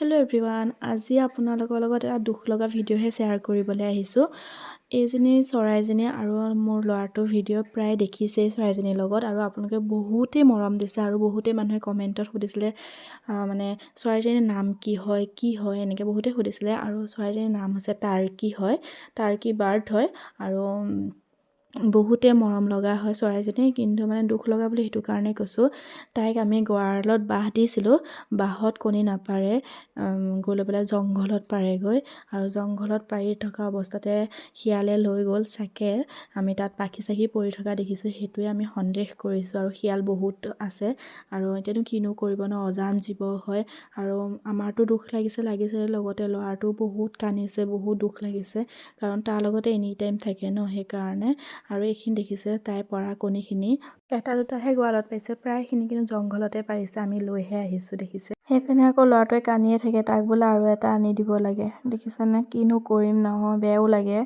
Hello' everyone, আজি আপোনালোকৰ লগত এটা দুখ লগা ভিডিঅ'হে শ্বেয়াৰ কৰিবলৈ আহিছোঁ। এইজনী চৰাইজনী আৰু মোৰ ল'ৰাটোৰ ভিডিঅ' প্ৰায় দেখিছেই চৰাইজনীৰ লগত, আৰু আপোনালোকে বহুতেই মৰম দিছে আৰু বহুতেই মানুহে কমেণ্টত সুধিছিলে মানে চৰাইজনীৰ নাম কি হয় এনেকৈ বহুতেই সুধিছিলে। আৰু চৰাইজনীৰ নাম হৈছে টাৰ্কি হয়, টাৰ্কি বাৰ্ড হয়। আৰু বহুতে মৰম লগা হয় চৰাইজনী, কিন্তু মানে দুখ লগা বুলি সেইটো কাৰণে কৈছোঁ। তাইক আমি গঁৰালত বাঁহ দিছিলোঁ, বাঁহত কণী নাপাৰে, গৈ লৈ পেলাই জংঘলত পাৰেগৈ, আৰু জংঘলত পাৰি থকা অৱস্থাতে শিয়ালে লৈ গ'ল চাগে। আমি তাত পাখি চাখি পৰি থকা দেখিছোঁ, সেইটোৱে আমি সন্দেহ কৰিছোঁ। আৰু শিয়াল বহুত আছে, আৰু এতিয়ানো কিনো কৰিব ন, অজান জীৱ হয়। আৰু আমাৰতো দুখ লাগিছে লগতে ল'ৰাটো বহুত কান্দিছে, বহুত দুখ লাগিছে, কাৰণ তাৰ লগতে এনি টাইম থাকে ন, সেইকাৰণে। আৰু এইখিনি দেখিছে তাই পৰা কণীখিনি এটা দুটাহে গঁৰালত পাইছে, প্ৰায়খিনি কিন্তু জংঘলতে পাৰিছে, আমি লৈহে আহিছোঁ দেখিছে। সেইপিনে আকৌ ল'ৰাটোৱে কান্দিয়ে থাকে, তাক বোলে আৰু এটা আনি দিব লাগে। দেখিছেনে, কিনো কৰিম নহয়, বেয়াও লাগে।